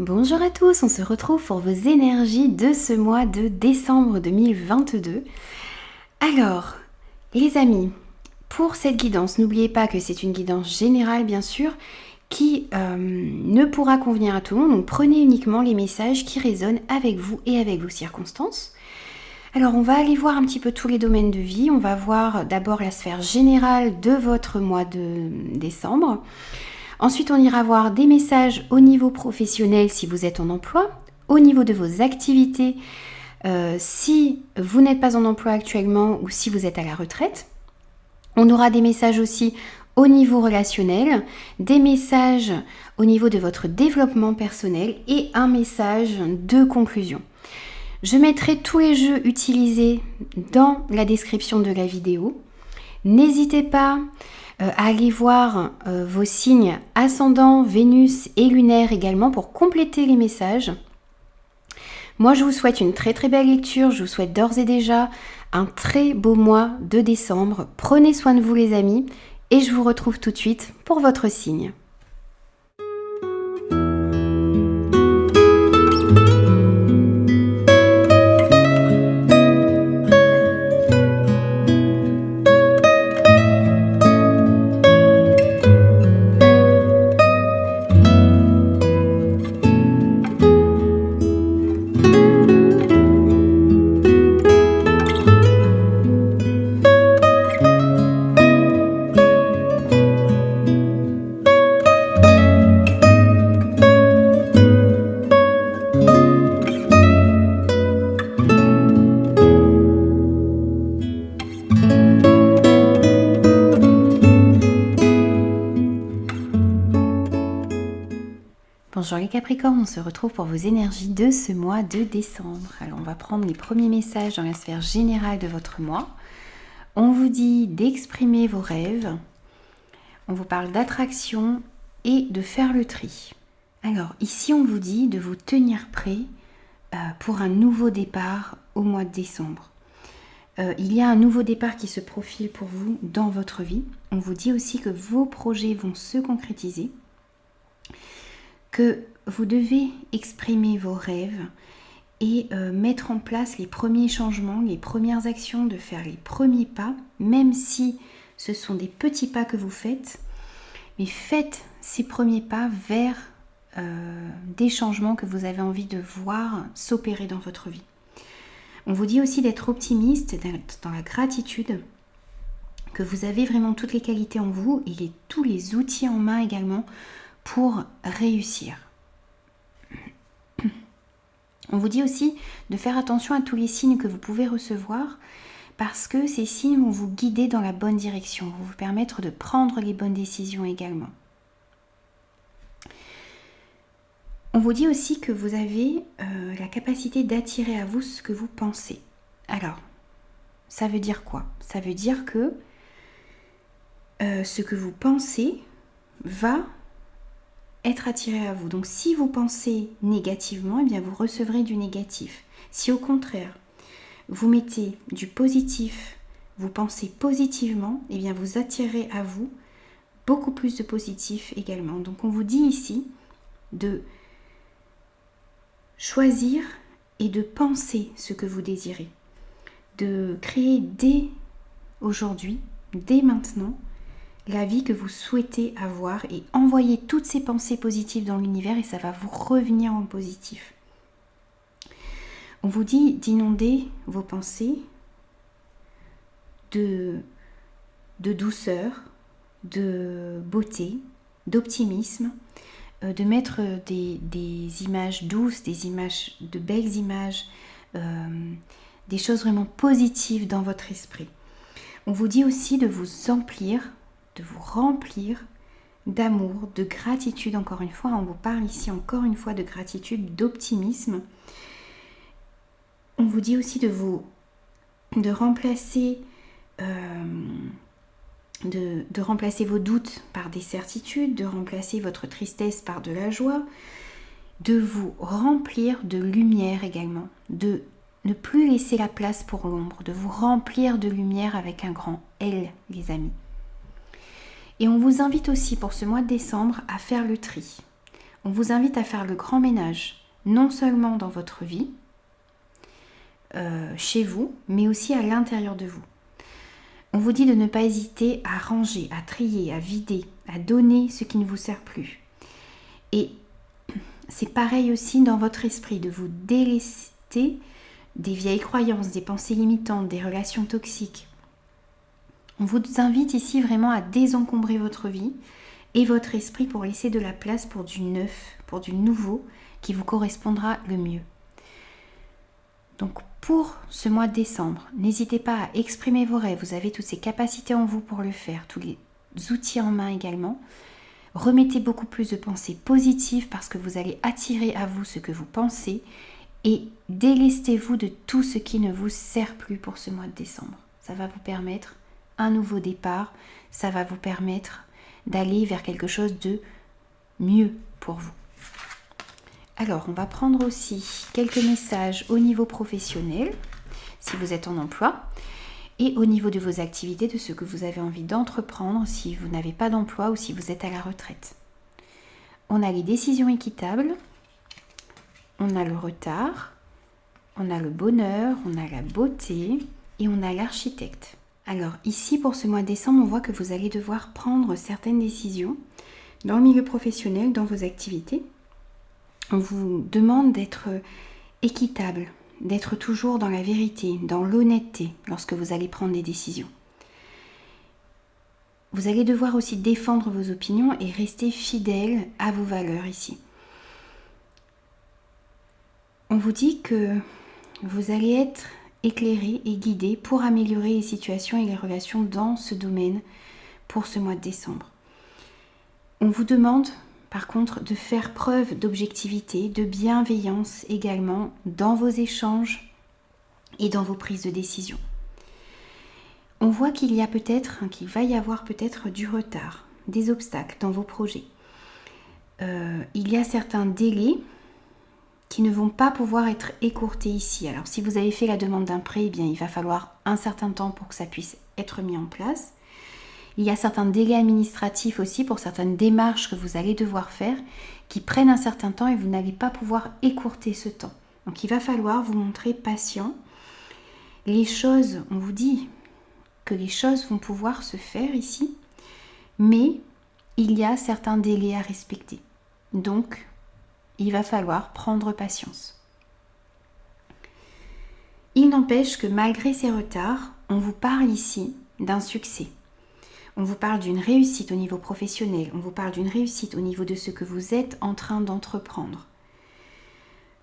Bonjour à tous, on se retrouve pour vos énergies de ce mois de décembre 2022. Alors, les amis, pour cette guidance, n'oubliez pas que c'est une guidance générale bien sûr, qui ne pourra convenir à tout le monde, donc prenez uniquement les messages qui résonnent avec vous et avec vos circonstances. Alors on va aller voir un petit peu tous les domaines de vie, on va voir d'abord la sphère générale de votre mois de décembre. Ensuite, on ira voir des messages au niveau professionnel si vous êtes en emploi, au niveau de vos activités si vous n'êtes pas en emploi actuellement ou si vous êtes à la retraite. On aura des messages aussi au niveau relationnel, des messages au niveau de votre développement personnel et un message de conclusion. Je mettrai tous les jeux utilisés dans la description de la vidéo. N'hésitez pas à aller voir vos signes ascendant, Vénus et lunaire également pour compléter les messages. Moi, je vous souhaite une très très belle lecture. Je vous souhaite d'ores et déjà un très beau mois de décembre. Prenez soin de vous les amis et je vous retrouve tout de suite pour votre signe. Bonjour les Capricornes, on se retrouve pour vos énergies de ce mois de décembre. Alors on va prendre les premiers messages dans la sphère générale de votre mois. On vous dit d'exprimer vos rêves, on vous parle d'attraction et de faire le tri. Alors ici on vous dit de vous tenir prêt pour un nouveau départ au mois de décembre. Il y a un nouveau départ qui se profile pour vous dans votre vie. On vous dit aussi que vos projets vont se concrétiser, que vous devez exprimer vos rêves et mettre en place les premiers changements, les premières actions, de faire les premiers pas, même si ce sont des petits pas que vous faites, mais faites ces premiers pas vers des changements que vous avez envie de voir s'opérer dans votre vie. On vous dit aussi d'être optimiste, d'être dans la gratitude, que vous avez vraiment toutes les qualités en vous et tous les outils en main également pour réussir. On vous dit aussi de faire attention à tous les signes que vous pouvez recevoir parce que ces signes vont vous guider dans la bonne direction, vont vous permettre de prendre les bonnes décisions également. On vous dit aussi que vous avez la capacité d'attirer à vous ce que vous pensez. Alors, ça veut dire quoi? Ça veut dire que ce que vous pensez va être attiré à vous. Donc si vous pensez négativement, eh bien vous recevrez du négatif. Si au contraire, vous mettez du positif, vous pensez positivement, eh bien vous attirez à vous beaucoup plus de positif également. Donc on vous dit ici de choisir et de penser ce que vous désirez. De créer dès aujourd'hui, dès maintenant, la vie que vous souhaitez avoir et envoyer toutes ces pensées positives dans l'univers et ça va vous revenir en positif. On vous dit d'inonder vos pensées de douceur, de beauté, d'optimisme, de mettre des images douces, de belles images, des choses vraiment positives dans votre esprit. On vous dit aussi de vous remplir d'amour, de gratitude, encore une fois, on vous parle ici encore une fois de gratitude, d'optimisme. On vous dit aussi de remplacer vos doutes par des certitudes, de remplacer votre tristesse par de la joie, de vous remplir de lumière également, de ne plus laisser la place pour l'ombre, de vous remplir de lumière avec un grand L, les amis. Et on vous invite aussi pour ce mois de décembre à faire le tri. On vous invite à faire le grand ménage, non seulement dans votre vie, chez vous, mais aussi à l'intérieur de vous. On vous dit de ne pas hésiter à ranger, à trier, à vider, à donner ce qui ne vous sert plus. Et c'est pareil aussi dans votre esprit, de vous délester des vieilles croyances, des pensées limitantes, des relations toxiques. On vous invite ici vraiment à désencombrer votre vie et votre esprit pour laisser de la place pour du neuf, pour du nouveau qui vous correspondra le mieux. Donc pour ce mois de décembre, n'hésitez pas à exprimer vos rêves, vous avez toutes ces capacités en vous pour le faire, tous les outils en main également. Remettez beaucoup plus de pensées positives parce que vous allez attirer à vous ce que vous pensez et délestez-vous de tout ce qui ne vous sert plus pour ce mois de décembre. Ça va vous permettre un nouveau départ, ça va vous permettre d'aller vers quelque chose de mieux pour vous. Alors, on va prendre aussi quelques messages au niveau professionnel, si vous êtes en emploi, et au niveau de vos activités, de ce que vous avez envie d'entreprendre si vous n'avez pas d'emploi ou si vous êtes à la retraite. On a les décisions équitables, on a le retard, on a le bonheur, on a la beauté et on a l'architecte. Alors ici, pour ce mois de décembre, on voit que vous allez devoir prendre certaines décisions dans le milieu professionnel, dans vos activités. On vous demande d'être équitable, d'être toujours dans la vérité, dans l'honnêteté lorsque vous allez prendre des décisions. Vous allez devoir aussi défendre vos opinions et rester fidèle à vos valeurs ici. On vous dit que vous allez être éclairé et guidé pour améliorer les situations et les relations dans ce domaine pour ce mois de décembre. On vous demande par contre de faire preuve d'objectivité, de bienveillance également dans vos échanges et dans vos prises de décision. On voit qu'il va y avoir peut-être du retard, des obstacles dans vos projets. Il y a certains délais qui ne vont pas pouvoir être écourtés ici. Alors si vous avez fait la demande d'un prêt, eh bien, il va falloir un certain temps pour que ça puisse être mis en place. Il y a certains délais administratifs aussi pour certaines démarches que vous allez devoir faire qui prennent un certain temps et vous n'allez pas pouvoir écourter ce temps. Donc il va falloir vous montrer patient. Les choses, on vous dit que les choses vont pouvoir se faire ici, mais il y a certains délais à respecter. Donc il va falloir prendre patience. Il n'empêche que malgré ces retards, on vous parle ici d'un succès. On vous parle d'une réussite au niveau professionnel, on vous parle d'une réussite au niveau de ce que vous êtes en train d'entreprendre.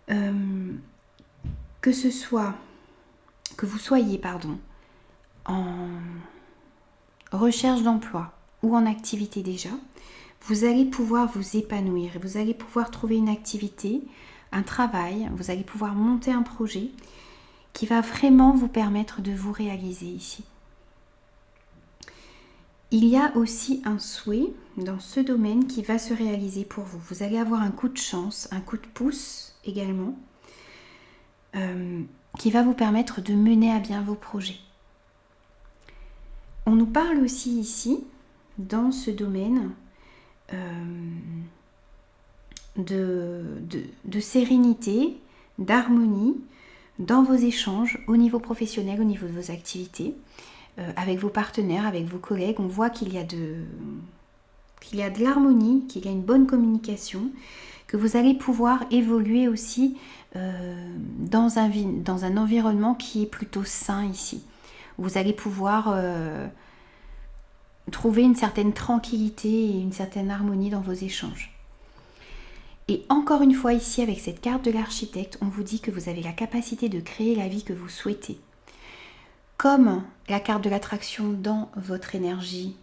Que vous soyez en recherche d'emploi ou en activité déjà, vous allez pouvoir vous épanouir, vous allez pouvoir trouver une activité, un travail, vous allez pouvoir monter un projet qui va vraiment vous permettre de vous réaliser ici. Il y a aussi un souhait dans ce domaine qui va se réaliser pour vous. Vous allez avoir un coup de chance, un coup de pouce également, qui va vous permettre de mener à bien vos projets. On nous parle aussi ici, dans ce domaine, de sérénité, d'harmonie dans vos échanges au niveau professionnel, au niveau de vos activités. Avec vos partenaires, avec vos collègues, on voit qu'il y a de l'harmonie, qu'il y a une bonne communication, que vous allez pouvoir évoluer aussi dans un environnement qui est plutôt sain ici. Vous allez pouvoir trouver une certaine tranquillité et une certaine harmonie dans vos échanges. Et encore une fois ici, avec cette carte de l'architecte, on vous dit que vous avez la capacité de créer la vie que vous souhaitez. Comme la carte de l'attraction dans votre énergie,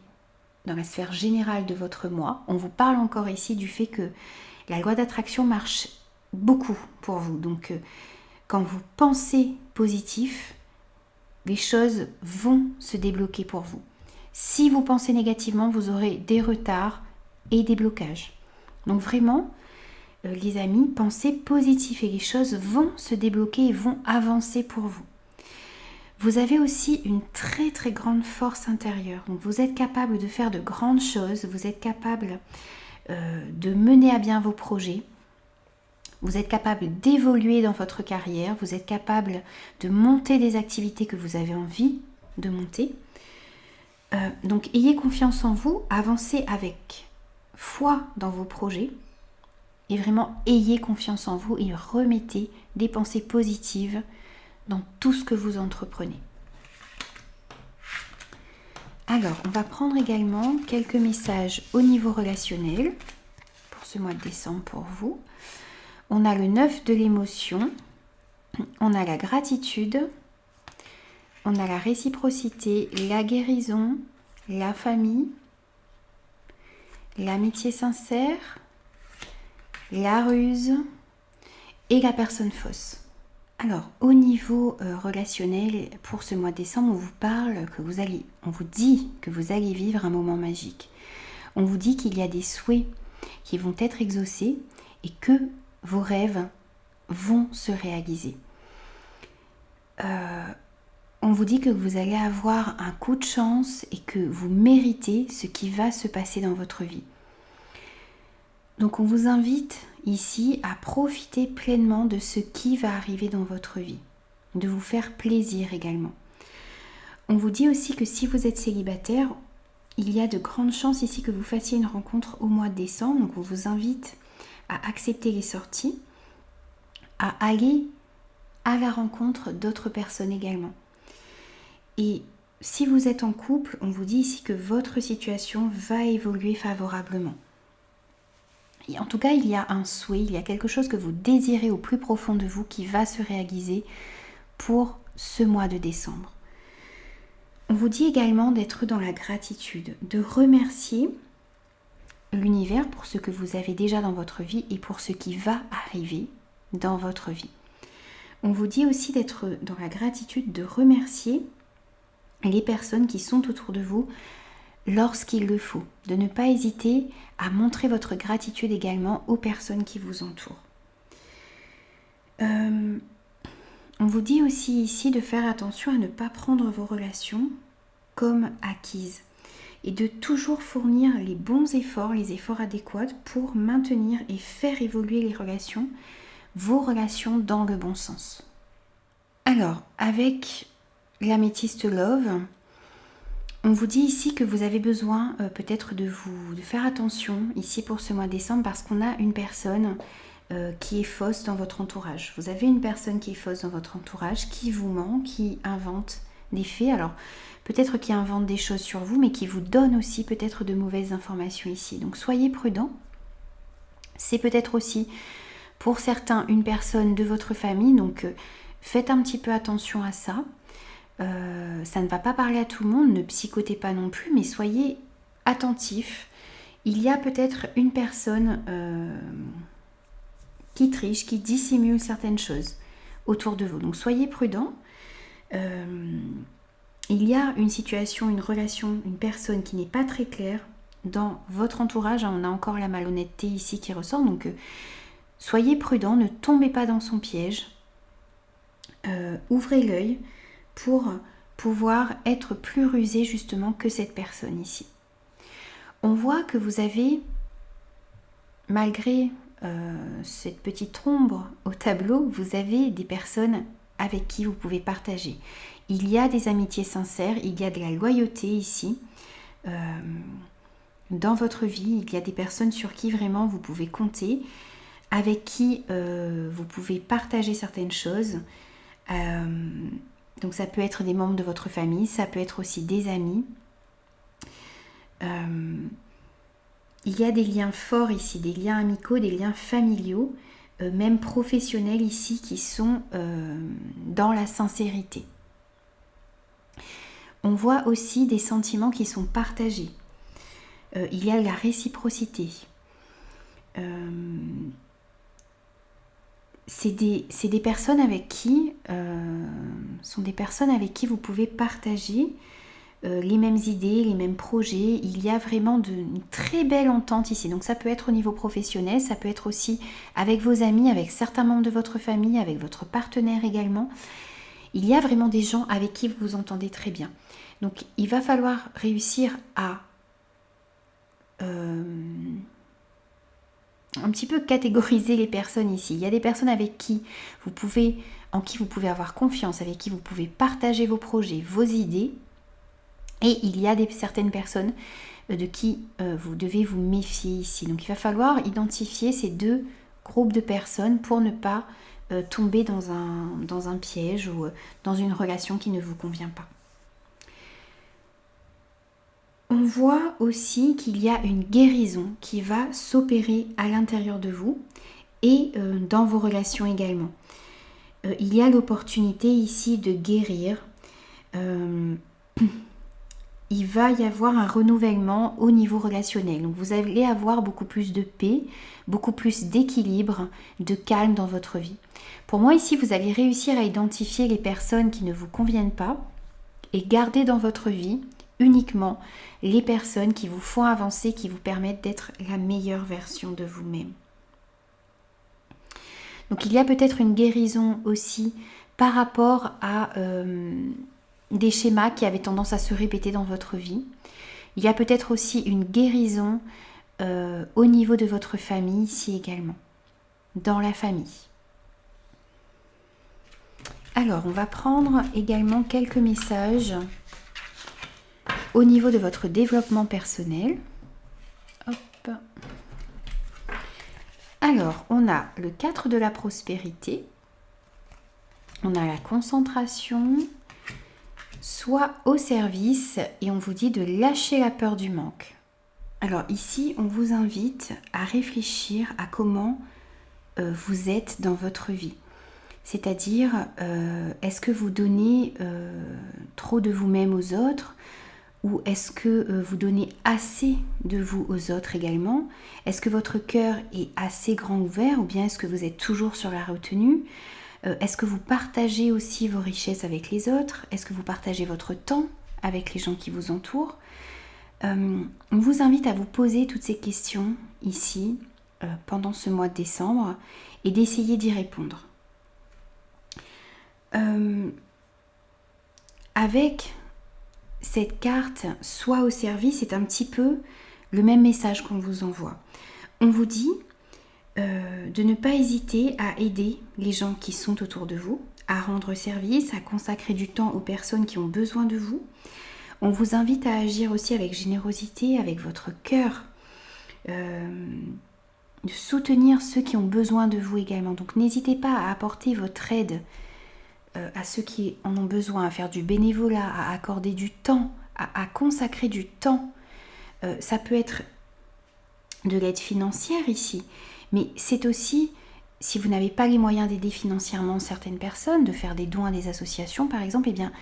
dans la sphère générale de votre mois, on vous parle encore ici du fait que la loi d'attraction marche beaucoup pour vous. Donc, quand vous pensez positif, les choses vont se débloquer pour vous. Si vous pensez négativement, vous aurez des retards et des blocages. Donc vraiment, les amis, pensez positif et les choses vont se débloquer et vont avancer pour vous. Vous avez aussi une très très grande force intérieure. Donc vous êtes capable de faire de grandes choses, vous êtes capable de mener à bien vos projets. Vous êtes capable d'évoluer dans votre carrière, vous êtes capable de monter des activités que vous avez envie de monter. Donc ayez confiance en vous, avancez avec foi dans vos projets et vraiment ayez confiance en vous et remettez des pensées positives dans tout ce que vous entreprenez. Alors, on va prendre également quelques messages au niveau relationnel pour ce mois de décembre pour vous. On a le 9 de l'émotion, on a la gratitude, on a la réciprocité, la guérison, la famille, l'amitié sincère, la ruse et la personne fausse. Alors, au niveau relationnel, pour ce mois de décembre, on vous parle on vous dit que vous allez vivre un moment magique. On vous dit qu'il y a des souhaits qui vont être exaucés et que vos rêves vont se réaliser. On vous dit que vous allez avoir un coup de chance et que vous méritez ce qui va se passer dans votre vie. Donc on vous invite ici à profiter pleinement de ce qui va arriver dans votre vie, de vous faire plaisir également. On vous dit aussi que si vous êtes célibataire, il y a de grandes chances ici que vous fassiez une rencontre au mois de décembre. Donc on vous invite à accepter les sorties, à aller à la rencontre d'autres personnes également. Et si vous êtes en couple, on vous dit ici que votre situation va évoluer favorablement. Et en tout cas, il y a un souhait, il y a quelque chose que vous désirez au plus profond de vous qui va se réaliser pour ce mois de décembre. On vous dit également d'être dans la gratitude, de remercier l'univers pour ce que vous avez déjà dans votre vie et pour ce qui va arriver dans votre vie. On vous dit aussi d'être dans la gratitude, de remercier les personnes qui sont autour de vous lorsqu'il le faut, de ne pas hésiter à montrer votre gratitude également aux personnes qui vous entourent. On vous dit aussi ici de faire attention à ne pas prendre vos relations comme acquises et de toujours fournir les bons efforts, les efforts adéquats pour maintenir et faire évoluer les relations, vos relations dans le bon sens. Alors, avec l'améthyste Love, on vous dit ici que vous avez besoin peut-être de faire attention ici pour ce mois de décembre parce qu'on a une personne qui est fausse dans votre entourage. Vous avez une personne qui est fausse dans votre entourage, qui vous ment, qui invente des faits. Alors, peut-être qui invente des choses sur vous, mais qui vous donne aussi peut-être de mauvaises informations ici. Donc, soyez prudents. C'est peut-être aussi pour certains une personne de votre famille, donc faites un petit peu attention à ça. Ça ne va pas parler à tout le monde, ne psychotez pas non plus, mais soyez attentifs. Il y a peut-être une personne qui triche, qui dissimule certaines choses autour de vous. Donc soyez prudents. Il y a une situation, une relation, une personne qui n'est pas très claire dans votre entourage. On a encore la malhonnêteté ici qui ressort, donc soyez prudents, ne tombez pas dans son piège. Ouvrez l'œil pour pouvoir être plus rusé justement que cette personne ici. On voit que vous avez, malgré cette petite ombre au tableau, vous avez des personnes avec qui vous pouvez partager. Il y a des amitiés sincères, il y a de la loyauté ici. Dans votre vie, il y a des personnes sur qui vraiment vous pouvez compter, avec qui vous pouvez partager certaines choses. Donc ça peut être des membres de votre famille, ça peut être aussi des amis. Il y a des liens forts ici, des liens amicaux, des liens familiaux, même professionnels ici, qui sont dans la sincérité. On voit aussi des sentiments qui sont partagés. Il y a la réciprocité. C'est des personnes avec qui vous pouvez partager les mêmes idées, les mêmes projets. Il y a vraiment une très belle entente ici. Donc ça peut être au niveau professionnel, ça peut être aussi avec vos amis, avec certains membres de votre famille, avec votre partenaire également. Il y a vraiment des gens avec qui vous vous entendez très bien. Donc il va falloir réussir à un petit peu catégoriser les personnes ici. Il y a des personnes avec qui en qui vous pouvez avoir confiance, avec qui vous pouvez partager vos projets, vos idées. Et il y a certaines personnes de qui vous devez vous méfier ici. Donc il va falloir identifier ces deux groupes de personnes pour ne pas tomber dans un piège ou dans une relation qui ne vous convient pas. On voit aussi qu'il y a une guérison qui va s'opérer à l'intérieur de vous et dans vos relations également. Il y a l'opportunité ici de guérir. Il va y avoir un renouvellement au niveau relationnel. Donc vous allez avoir beaucoup plus de paix, beaucoup plus d'équilibre, de calme dans votre vie. Pour moi ici, vous allez réussir à identifier les personnes qui ne vous conviennent pas et garder dans votre vie uniquement les personnes qui vous font avancer, qui vous permettent d'être la meilleure version de vous-même. Donc il y a peut-être une guérison aussi par rapport à des schémas qui avaient tendance à se répéter dans votre vie. Il y a peut-être aussi une guérison au niveau de votre famille ici également, dans la famille. Alors on va prendre également quelques messages au niveau de votre développement personnel. Hop. Alors, on a le 4 de la prospérité, on a la concentration, soit au service, et on vous dit de lâcher la peur du manque. Alors ici, on vous invite à réfléchir à comment vous êtes dans votre vie. C'est-à-dire, est-ce que vous donnez trop de vous-même aux autres ? Ou est-ce que vous donnez assez de vous aux autres également? Est-ce que votre cœur est assez grand ouvert ou bien est-ce que vous êtes toujours sur la retenue? Est-ce que vous partagez aussi vos richesses avec les autres? Est-ce que vous partagez votre temps avec les gens qui vous entourent? On vous invite à vous poser toutes ces questions ici pendant ce mois de décembre et d'essayer d'y répondre. Avec cette carte, soit au service, c'est un petit peu le même message qu'on vous envoie. On vous dit de ne pas hésiter à aider les gens qui sont autour de vous, à rendre service, à consacrer du temps aux personnes qui ont besoin de vous. On vous invite à agir aussi avec générosité, avec votre cœur, de soutenir ceux qui ont besoin de vous également. Donc n'hésitez pas à apporter votre aide à ceux qui en ont besoin, à faire du bénévolat, à accorder du temps, à consacrer du temps. Ça peut être de l'aide financière ici, mais c'est aussi, si vous n'avez pas les moyens d'aider financièrement certaines personnes, de faire des dons à des associations par exemple, eh bien,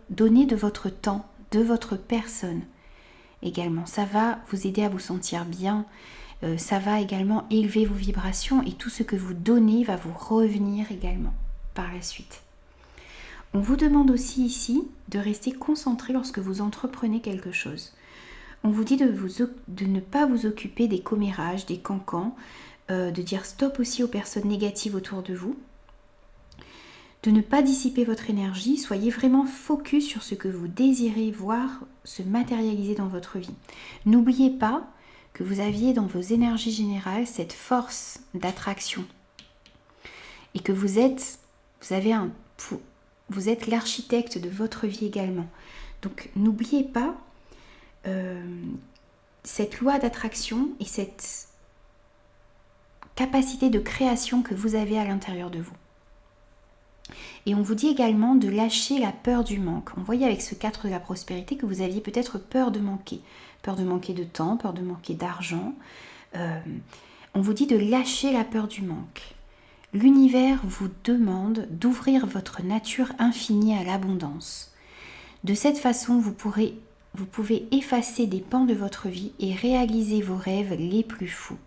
donner de votre temps, de votre personne également. Ça va vous aider à vous sentir bien, ça va également élever vos vibrations et tout ce que vous donnez va vous revenir également par la suite. On vous demande aussi ici de rester concentré lorsque vous entreprenez quelque chose. On vous dit de ne pas vous occuper des commérages, des cancans, de dire stop aussi aux personnes négatives autour de vous, de ne pas dissiper votre énergie, soyez vraiment focus sur ce que vous désirez voir se matérialiser dans votre vie. N'oubliez pas que vous aviez dans vos énergies générales cette force d'attraction et que vous êtes l'architecte de votre vie également. Donc n'oubliez pas cette loi d'attraction et cette capacité de création que vous avez à l'intérieur de vous. Et on vous dit également de lâcher la peur du manque. On voyait avec ce 4 de la prospérité que vous aviez peut-être peur de manquer de temps, peur de manquer d'argent. On vous dit de lâcher la peur du manque. L'univers vous demande d'ouvrir votre nature infinie à l'abondance. De cette façon, vous pouvez effacer des pans de votre vie et réaliser vos rêves les plus fous.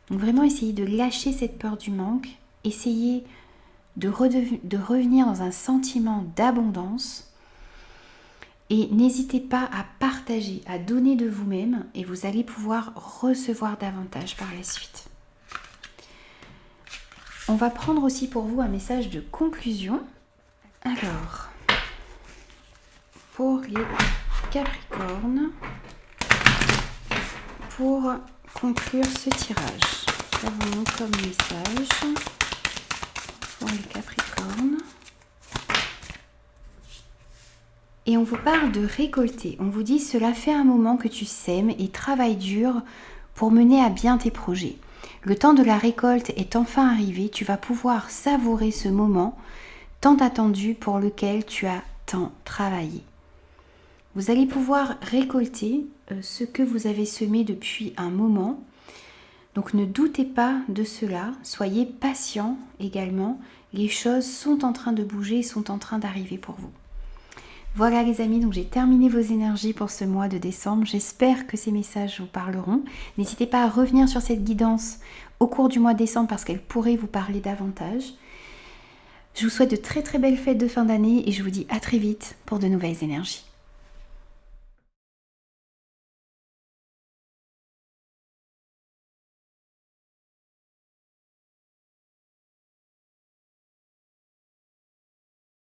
Donc vraiment, essayez de lâcher cette peur du manque, essayez de revenir dans un sentiment d'abondance et n'hésitez pas à partager, à donner de vous-même et vous allez pouvoir recevoir davantage par la suite. On va prendre aussi pour vous un message de conclusion. Alors, pour les Capricornes, pour conclure ce tirage. Qu'avons-nous comme message pour les Capricornes? Et on vous parle de récolter. On vous dit, cela fait un moment que tu sèmes et travailles dur pour mener à bien tes projets. Le temps de la récolte est enfin arrivé. Tu vas pouvoir savourer ce moment tant attendu pour lequel tu as tant travaillé. Vous allez pouvoir récolter ce que vous avez semé depuis un moment. Donc ne doutez pas de cela. Soyez patient également. Les choses sont en train de bouger, sont en train d'arriver pour vous. Voilà les amis, donc j'ai terminé vos énergies pour ce mois de décembre. J'espère que ces messages vous parleront. N'hésitez pas à revenir sur cette guidance au cours du mois de décembre parce qu'elle pourrait vous parler davantage. Je vous souhaite de très très belles fêtes de fin d'année et je vous dis à très vite pour de nouvelles énergies.